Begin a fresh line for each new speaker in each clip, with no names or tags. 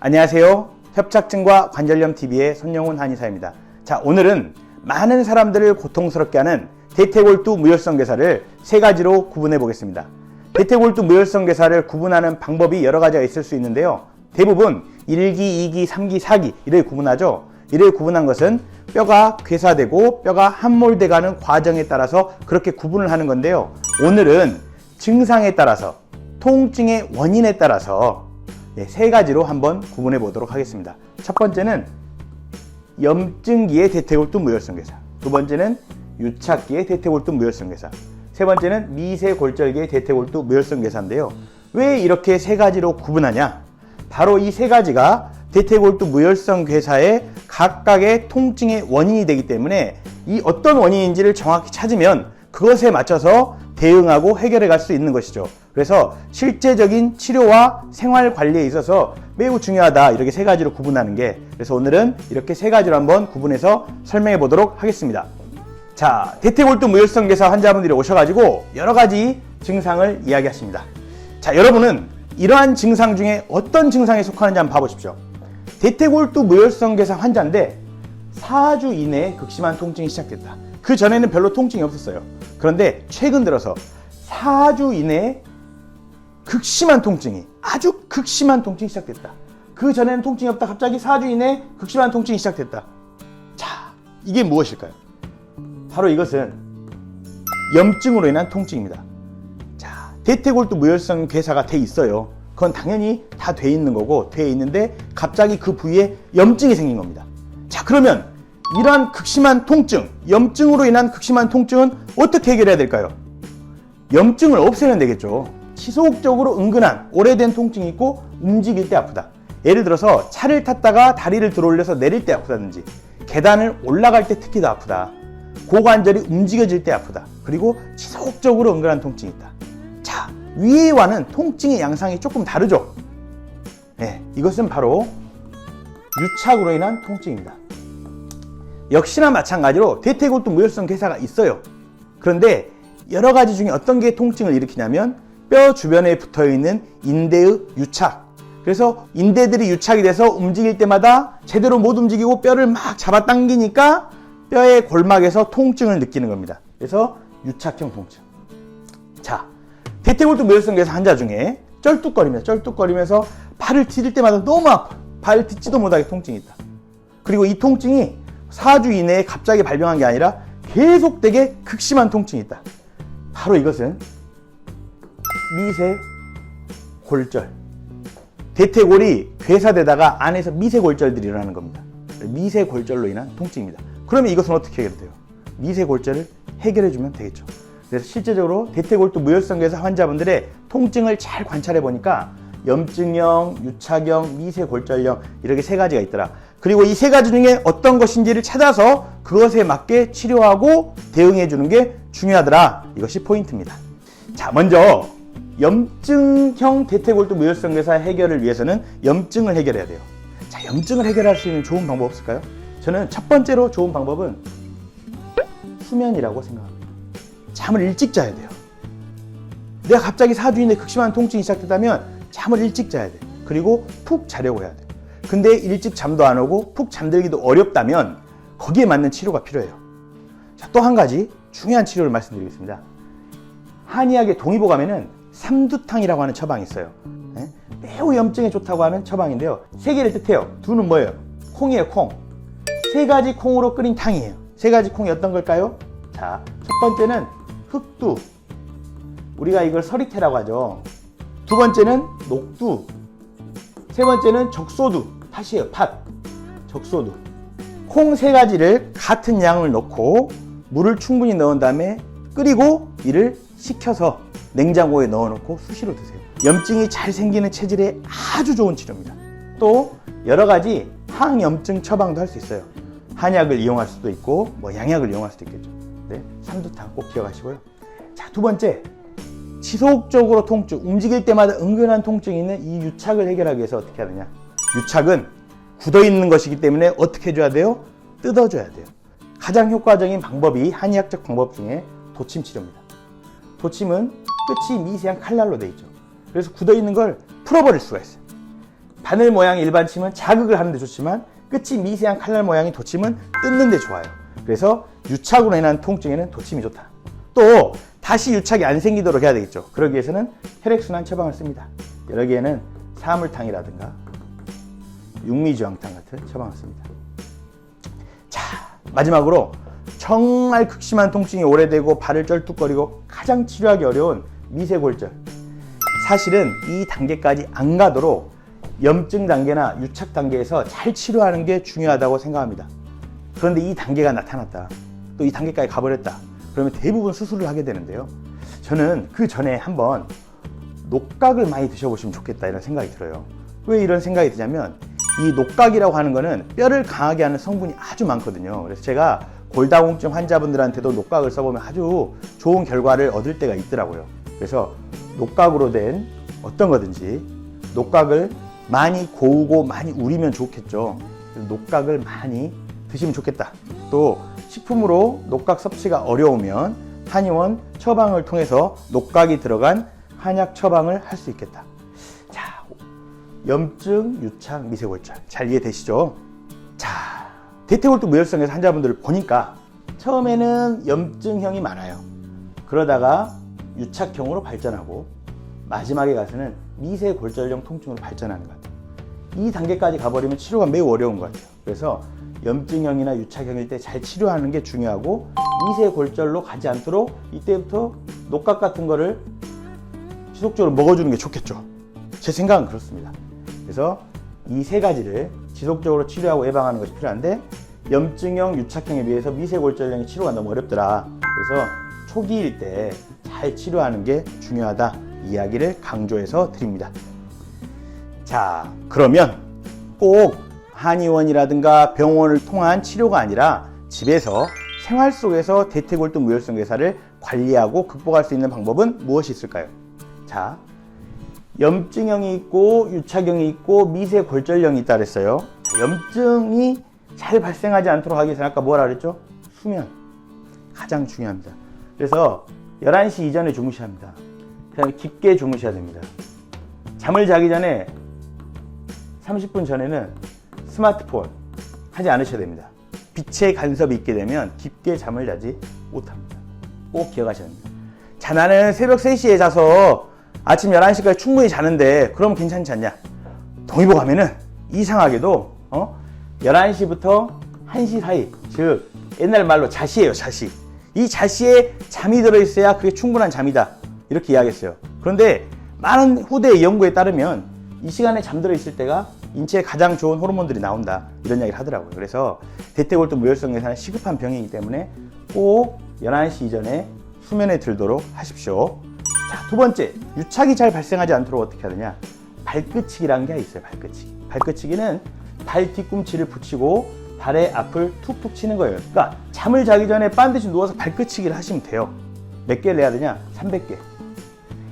안녕하세요. 협착증과 관절염 TV의 손영훈 한의사입니다. 자, 오늘은 많은 사람들을 고통스럽게 하는 대퇴골두 무혈성 괴사를 세 가지로 구분해 보겠습니다. 대퇴골두 무혈성 괴사를 구분하는 방법이 여러 가지가 있을 수 있는데요. 대부분 1기, 2기, 3기, 4기 이를 구분하죠. 이를 구분한 것은 뼈가 괴사되고 뼈가 함몰돼가는 과정에 따라서 그렇게 구분을 하는 건데요. 오늘은 증상에 따라서, 통증의 원인에 따라서 세 가지로 한번 구분해 보도록 하겠습니다. 첫 번째는 염증기의 대퇴골두 무혈성 괴사, 두 번째는 유착기의 대퇴골두 무혈성 괴사, 세 번째는 미세골절기의 대퇴골두 무혈성 괴사인데요. 왜 이렇게 세 가지로 구분하냐? 바로 이 세 가지가 대퇴골두 무혈성 괴사의 각각의 통증의 원인이 되기 때문에 이 어떤 원인인지를 정확히 찾으면 그것에 맞춰서 대응하고 해결해 갈 수 있는 것이죠. 그래서 실제적인 치료와 생활 관리에 있어서 매우 중요하다, 이렇게 세 가지로 구분하는 게. 그래서 오늘은 이렇게 세 가지로 한번 구분해서 설명해 보도록 하겠습니다. 자, 대퇴골두 무혈성 괴사 환자분들이 오셔가지고 여러 가지 증상을 이야기하십니다. 자, 여러분은 이러한 증상 중에 어떤 증상에 속하는지 한번 봐보십시오. 대퇴골두 무혈성 괴사 환자인데 4주 이내에 극심한 통증이 시작됐다. 그 전에는 별로 통증이 없었어요. 그런데 최근 들어서 4주 이내에 극심한 통증이, 아주 극심한 통증이 시작됐다. 그 전에는 통증이 없다. 갑자기 4주 이내에 극심한 통증이 시작됐다. 자, 이게 무엇일까요? 바로 이것은 염증으로 인한 통증입니다. 자, 대퇴골두 무혈성 괴사가 돼 있어요. 그건 당연히 다 돼 있는 거고, 돼 있는데 갑자기 그 부위에 염증이 생긴 겁니다. 자, 그러면 이러한 극심한 통증, 염증으로 인한 극심한 통증은 어떻게 해결해야 될까요? 염증을 없애면 되겠죠. 지속적으로 은근한 오래된 통증이 있고 움직일 때 아프다. 예를 들어서 차를 탔다가 다리를 들어올려서 내릴 때 아프다든지, 계단을 올라갈 때 특히 더 아프다. 고관절이 움직여질 때 아프다. 그리고 지속적으로 은근한 통증이 있다. 자, 위와는 통증의 양상이 조금 다르죠. 네, 이것은 바로 유착으로 인한 통증입니다. 역시나 마찬가지로 대퇴골두 무혈성 괴사가 있어요. 그런데 여러 가지 중에 어떤 게 통증을 일으키냐면 뼈 주변에 붙어있는 인대의 유착. 그래서 인대들이 유착이 돼서 움직일 때마다 제대로 못 움직이고 뼈를 막 잡아당기니까 뼈의 골막에서 통증을 느끼는 겁니다. 그래서 유착형 통증. 자, 대퇴골두 무혈성 괴사 환자 중에 쩔뚝거립니다. 쩔뚝거리면서 발을 디딜 때마다 너무 아파. 발을 딛지도 못하게 통증이 있다. 그리고 이 통증이 4주 이내에 갑자기 발병한 게 아니라 계속되게 극심한 통증이 있다. 바로 이것은 미세골절. 대퇴골이 괴사되다가 안에서 미세골절들이 일어나는 겁니다. 미세골절로 인한 통증입니다. 그러면 이것은 어떻게 해결돼요? 미세골절을 해결해주면 되겠죠. 그래서 실제적으로 대퇴골두 무혈성 괴사 환자분들의 통증을 잘 관찰해 보니까 염증형, 유착형, 미세골절형 이렇게 세 가지가 있더라. 그리고 이 세 가지 중에 어떤 것인지를 찾아서 그것에 맞게 치료하고 대응해 주는 게 중요하더라. 이것이 포인트입니다. 자, 먼저 염증형 대퇴골두 무혈성 괴사 해결을 위해서는 염증을 해결해야 돼요. 자, 염증을 해결할 수 있는 좋은 방법 없을까요? 저는 첫 번째로 좋은 방법은 수면이라고 생각합니다. 잠을 일찍 자야 돼요. 내가 갑자기 4주 이내에 극심한 통증이 시작됐다면 잠을 일찍 자야 돼. 그리고 푹 자려고 해야 돼. 근데 일찍 잠도 안 오고 푹 잠들기도 어렵다면 거기에 맞는 치료가 필요해요. 자, 또 한 가지 중요한 치료를 말씀드리겠습니다. 한의학의 동의보 가면은 삼두탕이라고 하는 처방이 있어요. 네? 매우 염증에 좋다고 하는 처방인데요. 세 개를 뜻해요. 두는 뭐예요? 콩이에요, 콩. 세 가지 콩으로 끓인 탕이에요. 세 가지 콩이 어떤 걸까요? 자, 첫 번째는 흑두. 우리가 이걸 서리태라고 하죠. 두 번째는 녹두. 세 번째는 적소두. 팥이에요, 팥. 적소두. 콩 세 가지를 같은 양을 넣고 물을 충분히 넣은 다음에 끓이고 이를 식혀서 냉장고에 넣어놓고 수시로 드세요. 염증이 잘 생기는 체질에 아주 좋은 치료입니다. 또 여러 가지 항염증 처방도 할 수 있어요. 한약을 이용할 수도 있고 양약을 이용할 수도 있겠죠. 네, 삼두탕 꼭 기억하시고요. 자, 두 번째, 지속적으로 통증, 움직일 때마다 은근한 통증이 있는 이 유착을 해결하기 위해서 어떻게 해야 되냐? 유착은 굳어있는 것이기 때문에 어떻게 해줘야 돼요? 뜯어줘야 돼요. 가장 효과적인 방법이 한의학적 방법 중에 도침 치료입니다. 도침은 끝이 미세한 칼날로 되어 있죠. 그래서 굳어있는 걸 풀어버릴 수가 있어요. 바늘 모양의 일반 침은 자극을 하는 데 좋지만 끝이 미세한 칼날 모양의 도침은 뜯는 데 좋아요. 그래서 유착으로 인한 통증에는 도침이 좋다. 또 다시 유착이 안 생기도록 해야 되겠죠. 그러기 위해서는 혈액순환 처방을 씁니다. 여기에는 사물탕이라든가 육미주황탕 같은 처방을 씁니다. 자, 마지막으로 정말 극심한 통증이 오래되고 발을 쩔뚝거리고 가장 치료하기 어려운 미세골절. 사실은 이 단계까지 안 가도록 염증 단계나 유착 단계에서 잘 치료하는 게 중요하다고 생각합니다. 그런데 이 단계가 나타났다. 또 이 단계까지 가버렸다. 그러면 대부분 수술을 하게 되는데요. 저는 그 전에 한번 녹각을 많이 드셔보시면 좋겠다 이런 생각이 들어요. 왜 이런 생각이 드냐면 이 녹각이라고 하는 거는 뼈를 강하게 하는 성분이 아주 많거든요. 그래서 제가 골다공증 환자분들한테도 녹각을 써보면 아주 좋은 결과를 얻을 때가 있더라고요. 그래서 녹각으로 된 어떤 거든지 녹각을 많이 고우고 많이 우리면 좋겠죠. 녹각을 많이 드시면 좋겠다. 또 식품으로 녹각 섭취가 어려우면 한의원 처방을 통해서 녹각이 들어간 한약 처방을 할 수 있겠다. 자, 염증, 유착, 미세골절 잘 이해되시죠? 자, 대퇴골두 무혈성에서 환자분들을 보니까 처음에는 염증형이 많아요. 그러다가 유착형으로 발전하고 마지막에 가서는 미세골절형 통증으로 발전하는 것 같아요. 이 단계까지 가버리면 치료가 매우 어려운 것 같아요. 그래서 염증형이나 유착형일 때 잘 치료하는 게 중요하고 미세골절로 가지 않도록 이때부터 녹각 같은 거를 지속적으로 먹어주는 게 좋겠죠. 제 생각은 그렇습니다. 그래서 이 세 가지를 지속적으로 치료하고 예방하는 것이 필요한데 염증형, 유착형에 비해서 미세골절형의 치료가 너무 어렵더라. 그래서 초기일 때 잘 치료하는 게 중요하다. 이야기를 강조해서 드립니다. 자, 그러면 꼭 한의원이라든가 병원을 통한 치료가 아니라 집에서 생활 속에서 대퇴골두 무혈성 괴사를 관리하고 극복할 수 있는 방법은 무엇이 있을까요? 자, 염증형이 있고 유착형이 있고 미세골절형이 있다 그랬어요. 염증이 잘 발생하지 않도록 하기 위해서 아까 뭐라 그랬죠? 수면 가장 중요합니다. 그래서 11시 이전에 주무셔야 합니다. 그다음에 깊게 주무셔야 됩니다. 잠을 자기 전에 30분 전에는 스마트폰 하지 않으셔야 됩니다. 빛의 간섭이 있게 되면 깊게 잠을 자지 못합니다. 꼭 기억하셔야 합니다. 자, 나는 새벽 3시에 자서 아침 11시까지 충분히 자는데 그럼 괜찮지 않냐? 동의보 가면은 이상하게도 11시부터 1시 사이, 즉 옛날 말로 자시예요. 자시. 이 자시에 잠이 들어있어야 그게 충분한 잠이다 이렇게 이야기했어요. 그런데 많은 후대의 연구에 따르면 이 시간에 잠들어 있을 때가 인체에 가장 좋은 호르몬들이 나온다 이런 이야기를 하더라고요. 그래서 대퇴골두 무혈성 괴사는 시급한 병이기 때문에 꼭 11시 이전에 수면에 들도록 하십시오. 자, 두 번째, 유착이 잘 발생하지 않도록 어떻게 하느냐? 발끝치기라는 게 있어요. 발끝치기. 발끝치기는 발 뒤꿈치를 붙이고 발의 앞을 툭툭 치는 거예요. 그러니까 잠을 자기 전에 반드시 누워서 발끝치기를 하시면 돼요. 몇 개를 해야 되냐? 300개.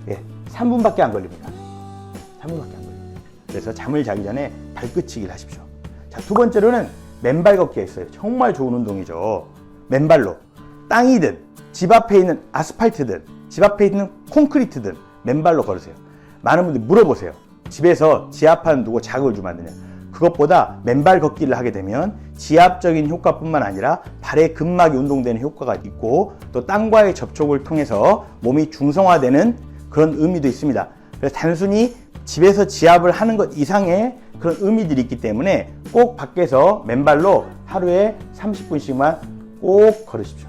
예, 3분밖에 안 걸립니다. 3분밖에 안 걸립니다. 그래서 잠을 자기 전에 발끝치기를 하십시오. 자, 두 번째로는 맨발 걷기가 있어요. 정말 좋은 운동이죠. 맨발로 땅이든 집 앞에 있는 아스팔트든 집 앞에 있는 콘크리트든 맨발로 걸으세요. 많은 분들이 물어보세요. 집에서 지압하는 누구 자극을 주면 안 되냐? 그것보다 맨발 걷기를 하게 되면 지압적인 효과뿐만 아니라 발의 근막이 운동되는 효과가 있고 또 땅과의 접촉을 통해서 몸이 중성화되는 그런 의미도 있습니다. 그래서 단순히 집에서 지압을 하는 것 이상의 그런 의미들이 있기 때문에 꼭 밖에서 맨발로 하루에 30분씩만 꼭 걸으십시오.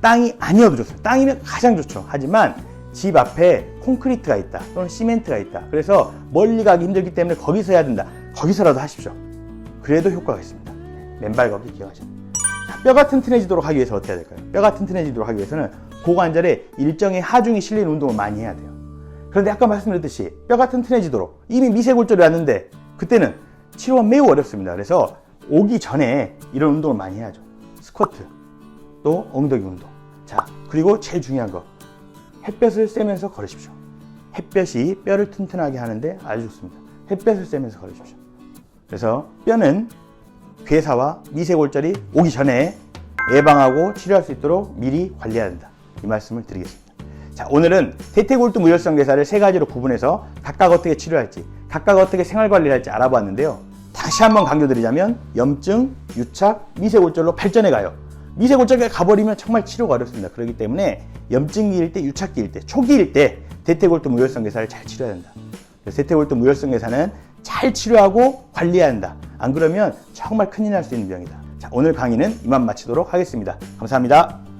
땅이 아니어도 좋습니다. 땅이면 가장 좋죠. 하지만 집 앞에 콘크리트가 있다 또는 시멘트가 있다. 그래서 멀리 가기 힘들기 때문에 거기서 해야 된다. 거기서라도 하십시오. 그래도 효과가 있습니다. 맨발 걷기 기억하셔야 됩니다. 뼈가 튼튼해지도록 하기 위해서 어떻게 해야 될까요? 뼈가 튼튼해지도록 하기 위해서는 고관절에 일정의 하중이 실리는 운동을 많이 해야 돼요. 그런데 아까 말씀드렸듯이 뼈가 튼튼해지도록 이미 미세골절이 왔는데 그때는 치료가 매우 어렵습니다. 그래서 오기 전에 이런 운동을 많이 해야죠. 스쿼트, 또 엉덩이 운동. 자, 그리고 제일 중요한 거, 햇볕을 쐬면서 걸으십시오. 햇볕이 뼈를 튼튼하게 하는데 아주 좋습니다. 햇볕을 쐬면서 걸으십시오. 그래서 뼈는 괴사와 미세골절이 오기 전에 예방하고 치료할 수 있도록 미리 관리해야 된다. 이 말씀을 드리겠습니다. 자, 오늘은 대퇴골두 무혈성 괴사를 세 가지로 구분해서 각각 어떻게 치료할지, 각각 어떻게 생활관리를 할지 알아보았는데요. 다시 한번 강조드리자면 염증, 유착, 미세골절로 발전해 가요. 미세골절까지 가버리면 정말 치료가 어렵습니다. 그렇기 때문에 염증기일 때, 유착기일 때, 초기일 때 대퇴골두 무혈성 괴사를 잘 치료해야 한다. 대퇴골두 무혈성 괴사는 잘 치료하고 관리해야 한다. 안 그러면 정말 큰일 날 수 있는 병이다. 자, 오늘 강의는 이만 마치도록 하겠습니다. 감사합니다.